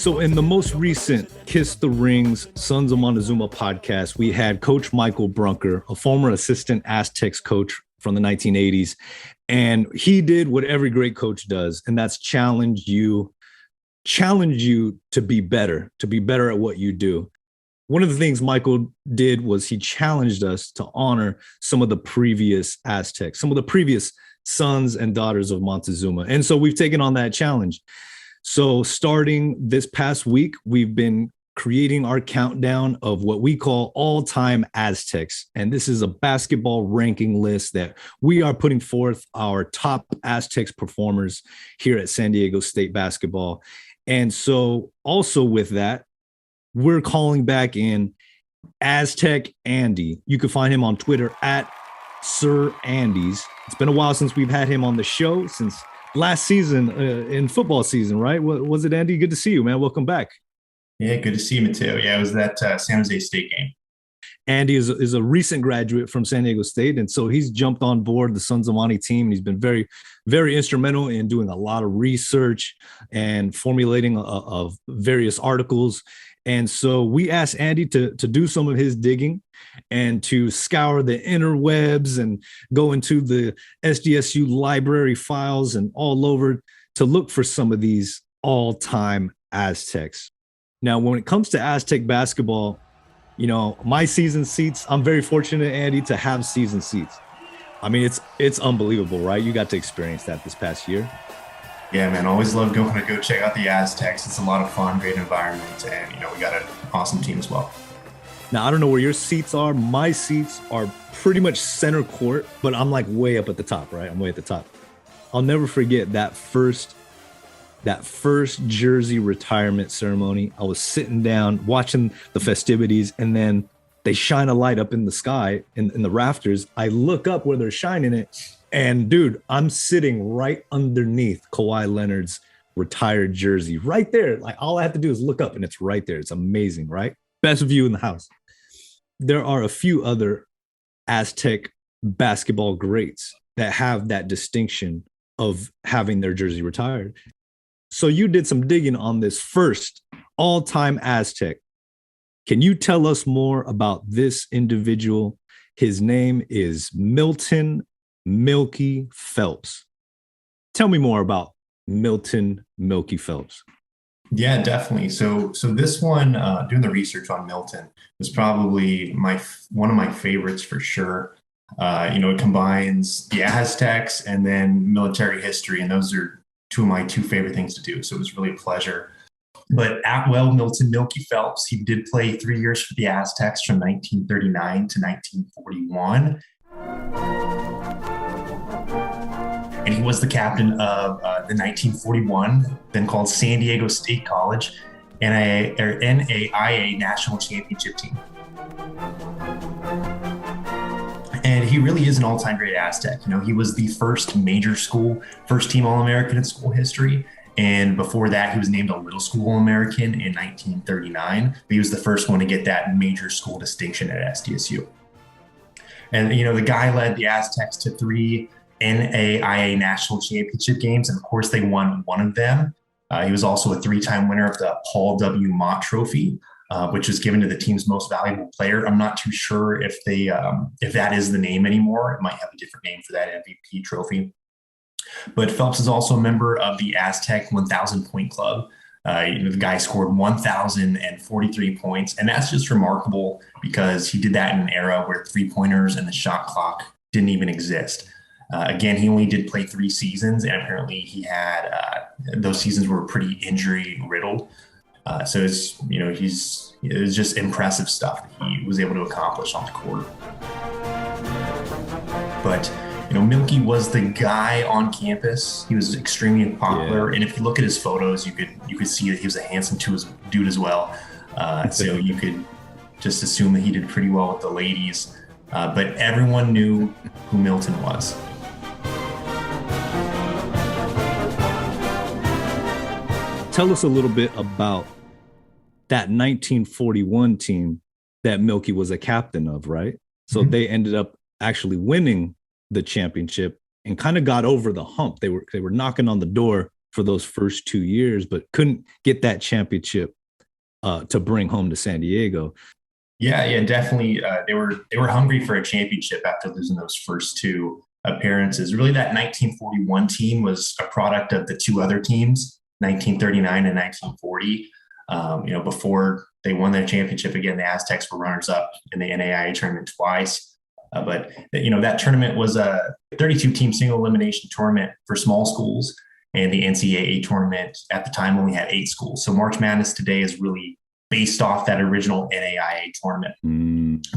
So in the most recent Kiss the Rings Sons of Montezuma podcast, we had Coach Michael Brunker, a former assistant Aztecs coach from the 1980s. And he did what every great coach does, and that's challenge you to be better at what you do. One of the things Michael did was he challenged us to honor some of the previous Aztecs, some of the previous sons and daughters of Montezuma. And so we've taken on that challenge. So starting this past week, we've been creating our countdown of what we call All-Time Aztecs. And this is a basketball ranking list that we are putting forth our top Aztecs performers here at San Diego State basketball. And so also with that, we're calling back in Aztec Andy. You can find him on Twitter at Sir Andy's. It's been a while since we've had him on the show, since last season in football season, right? What was it, Andy? Good to see you, man. Welcome back. Yeah, good to see you, Mateo. Yeah, it was that San Jose State game. Andy is a recent graduate from San Diego State, and so he's jumped on board the Sons of Monty team. And he's been very, very instrumental in doing a lot of research and formulating of various articles. And so we asked Andy to do some of his digging and to scour the interwebs and go into the SDSU library files and all over to look for some of these all-time Aztecs. Now, when it comes to Aztec basketball, you know, my season seats, I'm very fortunate, Andy, to have season seats. I mean, it's unbelievable, right? You got to experience that this past year. Yeah, man, always love going to go check out the Aztecs. It's a lot of fun, great environment, and, you know, we got an awesome team as well. Now, I don't know where your seats are. My seats are pretty much center court, but I'm like way up at the top, right? I'm way at the top. I'll never forget that first jersey retirement ceremony. I was sitting down watching the festivities, and then they shine a light up in the sky in the rafters. I look up where they're shining it, and dude, I'm sitting right underneath Kawhi Leonard's retired jersey right there. Like, all I have to do is look up and it's right there. It's amazing, right? Best view in the house. There are a few other Aztec basketball greats that have that distinction of having their jersey retired. So you did some digging on this first all-time Aztec. Can you tell us more about this individual? His name is Milton Milky Phelps. Tell me more about Milton Milky Phelps. Yeah, definitely. So this one, doing the research on Milton, was probably one of my favorites for sure. It combines the Aztecs and then military history, and those are two of my favorite things to do. So it was really a pleasure. But Atwell Milton Milky Phelps, he did play 3 years for the Aztecs from 1939 to 1941. And he was the captain of the 1941, then called San Diego State College, NAIA National Championship team. And he really is an all-time great Aztec. You know, he was the first first team All-American in school history. And before that, he was named a Little School All-American in 1939. But he was the first one to get that major school distinction at SDSU. And, you know, the guy led the Aztecs to 3 NAIA National Championship games. And of course, they won one of them. He was also a 3-time winner of the Paul W. Mott Trophy, which was given to the team's most valuable player. I'm not too sure if that is the name anymore. It might have a different name for that MVP trophy. But Phelps is also a member of the Aztec 1,000-point club. The guy scored 1,043 points, and that's just remarkable because he did that in an era where three-pointers and the shot clock didn't even exist. Again, he only did play 3 seasons, and apparently he had those seasons were pretty injury riddled. So it was just impressive stuff that he was able to accomplish on the court. But Milky was the guy on campus. He was extremely popular, and if you look at his photos, you could see that he was a handsome dude as well. So you could just assume that he did pretty well with the ladies. But everyone knew who Milton was. Tell us a little bit about that 1941 team that Milky was a captain of, right? So they ended up actually winning the championship and kind of got over the hump. They were knocking on the door for those first 2 years, but couldn't get that championship to bring home to San Diego. Yeah, definitely. They were hungry for a championship after losing those first two appearances. Really, that 1941 team was a product of the two other teams, 1939 and 1940. Before they won their championship again, the Aztecs were runners-up in the NAIA tournament twice. But that tournament was a 32-team single elimination tournament for small schools, and the NCAA tournament at the time only had 8 schools. So March Madness today is really based off that original NAIA tournament.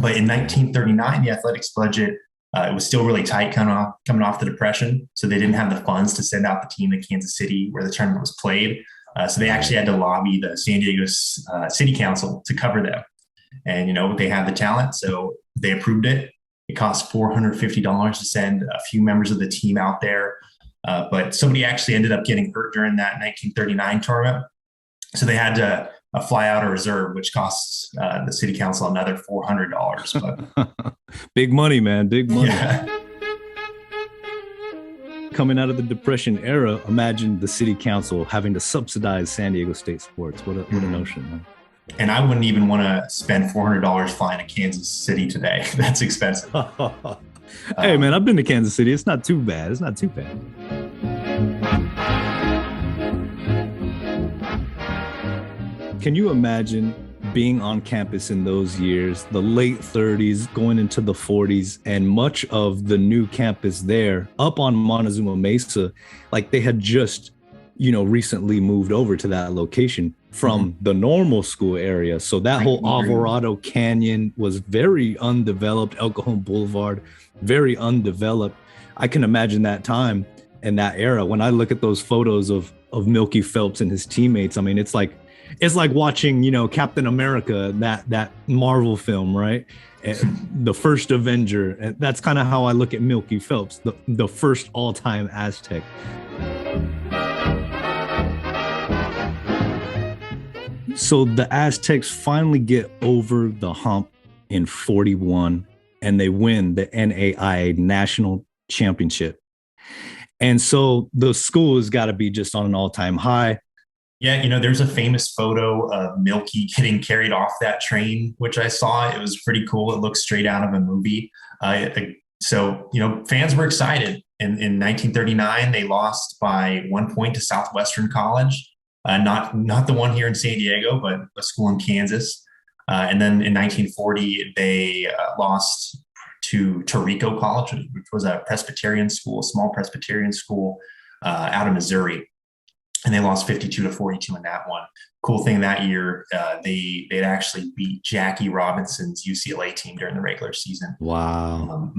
But in 1939, the athletics budget, it was still really tight coming off the Depression. So they didn't have the funds to send out the team to Kansas City where the tournament was played. So they actually had to lobby the San Diego City Council to cover them. And, they had the talent, so they approved it. It cost $450 to send a few members of the team out there. But somebody actually ended up getting hurt during that 1939 tournament. So they had to fly out a reserve, which costs the city council another $400. But big money, man. Big money. Yeah. Coming out of the Depression era, imagine the city council having to subsidize San Diego State sports. What a notion, man. And I wouldn't even want to spend $400 flying to Kansas City today. That's expensive. Hey, man, I've been to Kansas City. It's not too bad. Can you imagine being on campus in those years, the late 30s, going into the 40s, and much of the new campus there up on Montezuma Mesa, like they had just, recently moved over to that location from the normal school area. So that whole Alvarado Canyon was very undeveloped, El Cajon Boulevard, very undeveloped. I can imagine that time and that era. When I look at those photos of Milky Phelps and his teammates, I mean, it's like watching, Captain America, that Marvel film, right? The first Avenger. And that's kind of how I look at Milky Phelps, the first all-time Aztec. So the Aztecs finally get over the hump in 41, and they win the NAIA National Championship. And so the school has got to be just on an all-time high. Yeah, there's a famous photo of Milky getting carried off that train, which I saw. It was pretty cool. It looks straight out of a movie. So fans were excited. In 1939, they lost by 1 point to Southwestern College. Not the one here in San Diego, but a school in Kansas. And then in 1940, they lost to Torrico College, which was a Presbyterian school, a small Presbyterian school out of Missouri. And they lost 52-42 in that one. Cool thing that year, they'd actually beat Jackie Robinson's UCLA team during the regular season. Wow.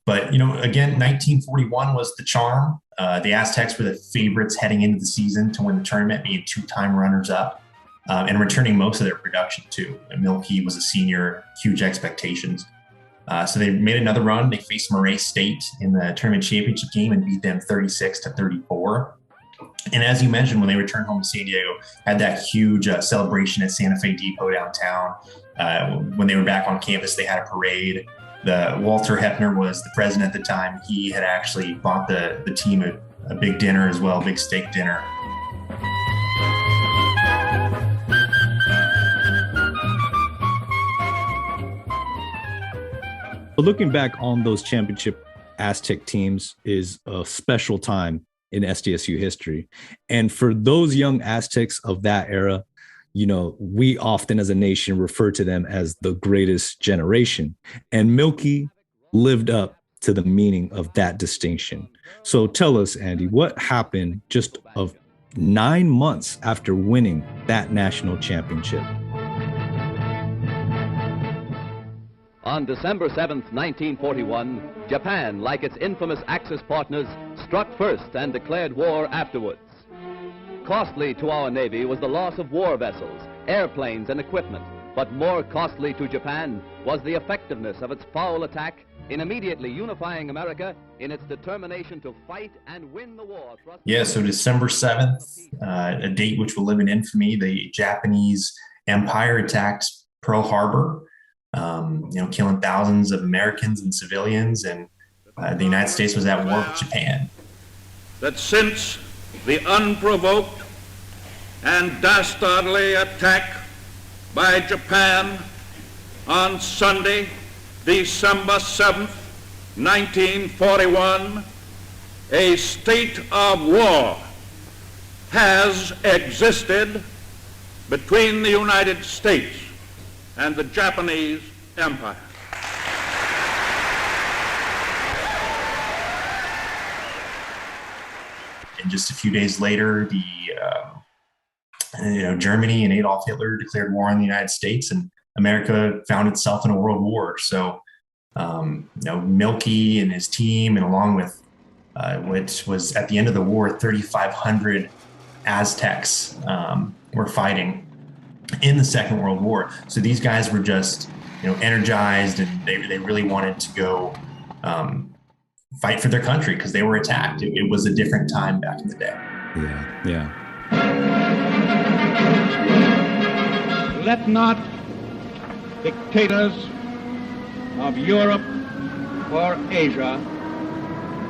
But, again, 1941 was the charm. The Aztecs were the favorites heading into the season to win the tournament, being 2-time runners-up and returning most of their production, too. Milky was a senior, huge expectations. So they made another run. They faced Murray State in the tournament championship game and beat them 36-34. And as you mentioned, when they returned home to San Diego, had that huge celebration at Santa Fe Depot downtown. When they were back on campus, they had a parade. Walter Hepner was the president at the time. He had actually bought the team a big dinner as well, big steak dinner. But looking back on those championship Aztec teams is a special time in SDSU history. And for those young Aztecs of that era, we often as a nation refer to them as the greatest generation. And Milky lived up to the meaning of that distinction. So tell us, Andy, what happened just 9 months after winning that national championship? On December 7th, 1941, Japan, like its infamous Axis partners, struck first and declared war afterwards. Costly to our Navy was the loss of war vessels, airplanes, and equipment, but more costly to Japan was the effectiveness of its foul attack in immediately unifying America in its determination to fight and win the war. Yeah, so December 7th, a date which will live in infamy, the Japanese Empire attacked Pearl Harbor, killing thousands of Americans and civilians, and the United States was at war with Japan. That since the unprovoked and dastardly attack by Japan on Sunday, December 7th, 1941, a state of war has existed between the United States and the Japanese Empire. And just a few days later, Germany and Adolf Hitler declared war on the United States, and America found itself in a world war. So, Milky and his team, and along with which was at the end of the war, 3,500 Aztecs were fighting in the Second World War. So these guys were just, energized, and they really wanted to go fight for their country because they were attacked. It was a different time back in the day. Yeah. Let not dictators of Europe or Asia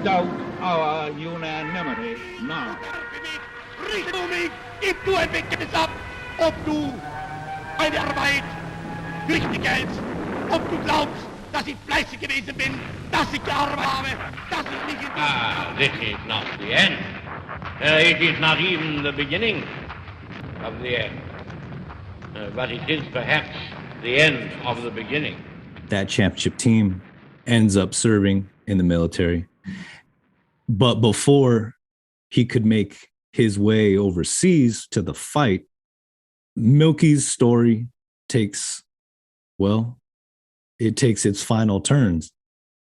doubt our unanimity now. Richte mich, gib du ein Bekenntnis ab, ob du meine Arbeit richtig hältst, ob du glaubst, dass ich fleißig gewesen bin, dass ich gearbeitet habe, dass ich nicht in This is not the end. It is not even the beginning of the end. But it is perhaps the end of the beginning. That championship team ends up serving in the military. But before he could make his way overseas to the fight, Milky's story takes its final turns.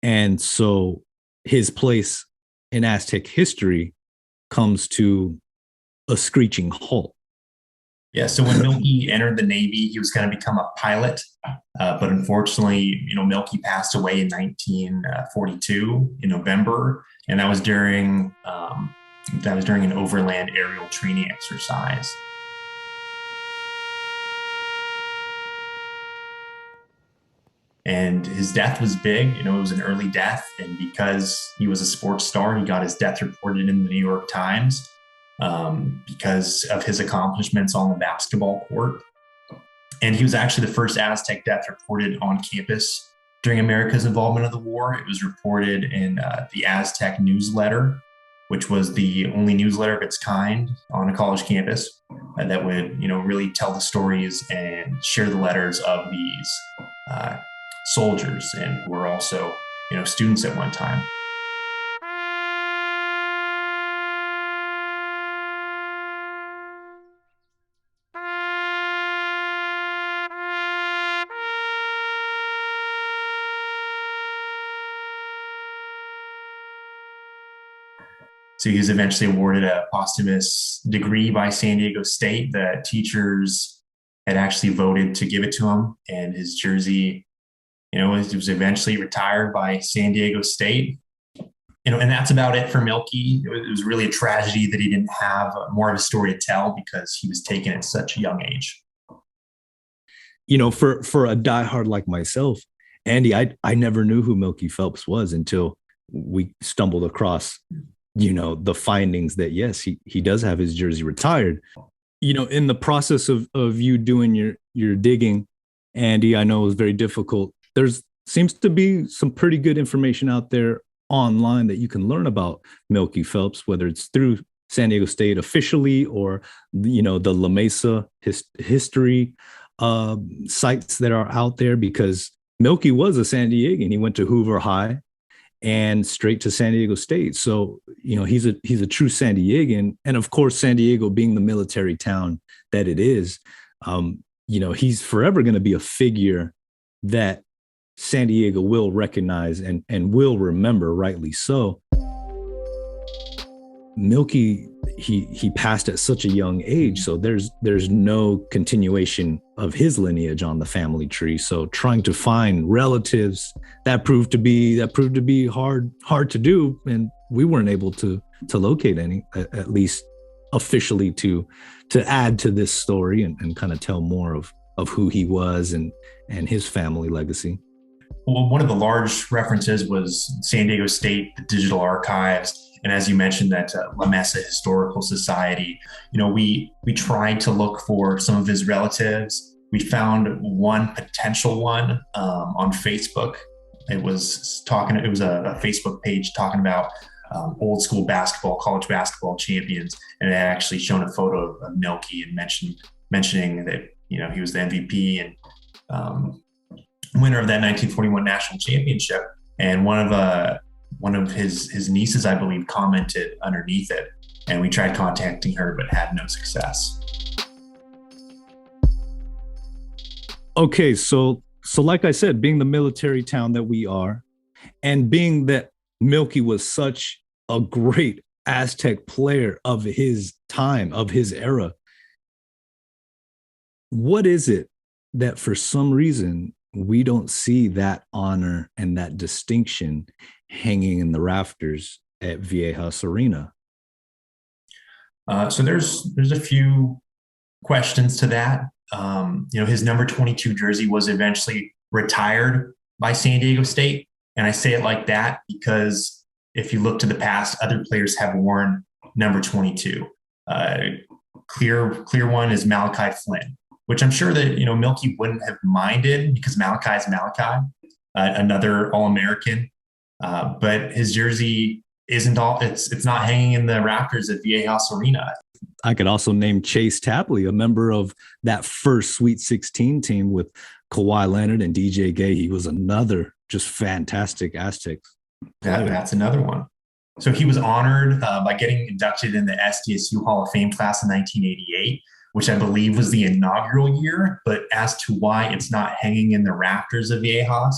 And so his place in Aztec history comes to a screeching halt. Yeah, so when Milky entered the Navy, he was going to become a pilot. But unfortunately, Milky passed away in 1942 in November. And that was during an overland aerial training exercise. And his death was big. It was an early death. And because he was a sports star, he got his death reported in the New York Times because of his accomplishments on the basketball court. And he was actually the first Aztec death reported on campus during America's involvement in the war. It was reported in the Aztec newsletter, which was the only newsletter of its kind on a college campus that would, really tell the stories and share the letters of these soldiers, and who were also, students at one time. So he was eventually awarded a posthumous degree by San Diego State. The teachers had actually voted to give it to him, and his jersey, it was eventually retired by San Diego State. And that's about it for Milky. It was really a tragedy that he didn't have more of a story to tell because he was taken at such a young age. For a diehard like myself, Andy, I never knew who Milky Phelps was until we stumbled across the findings that, yes, he does have his jersey retired. In the process of you doing your digging, Andy, I know it was very difficult. There's seems to be some pretty good information out there online that you can learn about Milky Phelps, whether it's through San Diego State officially or, the La Mesa history sites that are out there, because Milky was a San Diegan. He went to Hoover High and straight to San Diego State. So, he's a true San Diegan. And of course, San Diego being the military town that it is, he's forever going to be a figure that San Diego will recognize and will remember, rightly so. Milky, he passed at such a young age, so there's no continuation of his lineage on the family tree. So trying to find relatives, that proved to be hard to do, and we weren't able to locate any, at least officially, to add to this story and kind of tell more of who he was and his family legacy. Well, one of the large references was San Diego State, the digital archives. And as you mentioned, that La Mesa Historical Society, we tried to look for some of his relatives. We found one potential one on Facebook. It was a Facebook page talking about old school basketball, college basketball champions, and it had actually shown a photo of Milky and mentioning that he was the MVP and winner of that 1941 national championship. And one of his nieces, I believe, commented underneath it, and we tried contacting her but had no success. Okay, so like I said, being the military town that we are, and being that Milky was such a great Aztec player of his time, of his era, what is it that for some reason we don't see that honor and that distinction hanging in the rafters at Viejas Arena? So there's a few questions to that. His number 22 jersey was eventually retired by San Diego State. And I say it like that because if you look to the past, other players have worn number 22. Clear one is Malachi Flynn, which I'm sure that, Milky wouldn't have minded because Malachi is Malachi, another All-American. But his jersey it's not hanging in the rafters at Viejas Arena. I could also name Chase Tapley, a member of that first Sweet 16 team with Kawhi Leonard and DJ Gay. He was another just fantastic Aztec. That's another one. So he was honored by getting inducted in the SDSU Hall of Fame class in 1988, which I believe was the inaugural year. But as to why it's not hanging in the rafters of Viejas,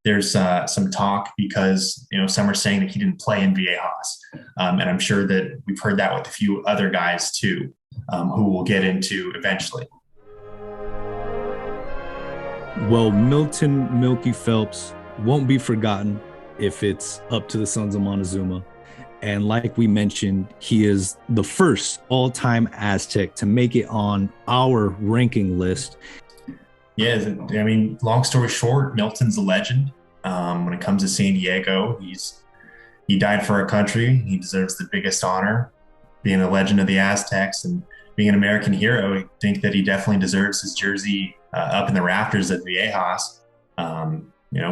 there's some talk because, some are saying that he didn't play in Viejas. And I'm sure that we've heard that with a few other guys too, who we'll get into eventually. Well, Milton Milky Phelps won't be forgotten if it's up to the Sons of Montezuma. And like we mentioned, he is the first all-time Aztec to make it on our ranking list. Yeah, I mean, long story short, Milton's a legend. When it comes to San Diego, he died for our country. He deserves the biggest honor, being a legend of the Aztecs and being an American hero. I think that he definitely deserves his jersey up in the rafters at Viejas,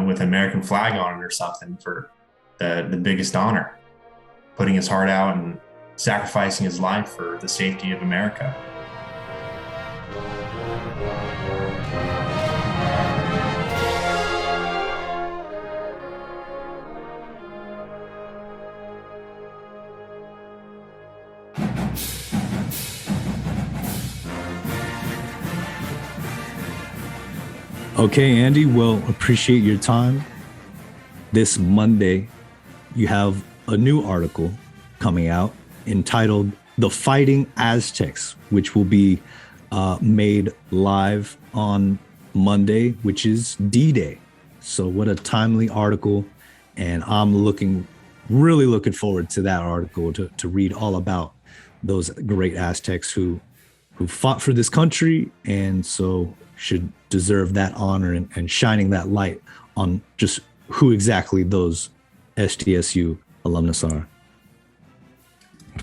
with an American flag on it or something for the biggest honor, putting his heart out and sacrificing his life for the safety of America. Okay, Andy, well, appreciate your time. This Monday, you have a new article coming out entitled The Fighting Aztecs, which will be made live on Monday, which is D-Day. So what a timely article. And I'm really looking forward to that article to read all about those great Aztecs who fought for this country and so should deserve that honor and shining that light on just who exactly those SDSU alumnus are.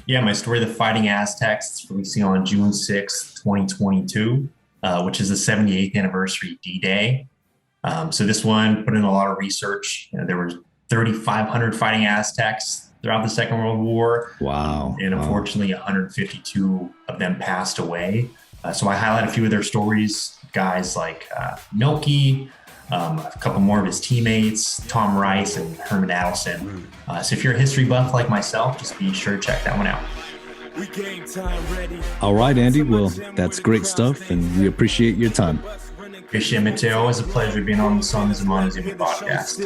Yeah, my story, The Fighting Aztecs, is releasing on June 6th, 2022, which is the 78th anniversary D-Day. So this one put in a lot of research. There were 3,500 fighting Aztecs throughout the Second World War. Wow. And unfortunately, 152 of them passed away. So I highlight a few of their stories, guys like Milky, a couple more of his teammates, Tom Rice and Herman Adelson. So if you're a history buff like myself, just be sure to check that one out. All right, Andy. Well, that's great stuff, and we appreciate your time. Appreciate it, Mateo. Always a pleasure being on the Sons of Montezuma podcast.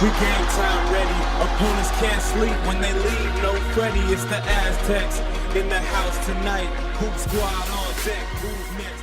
We game time ready. Opponents can't sleep when they leave. No Freddy, it's the Aztecs in the house tonight. Hoop squad on deck. Who's next?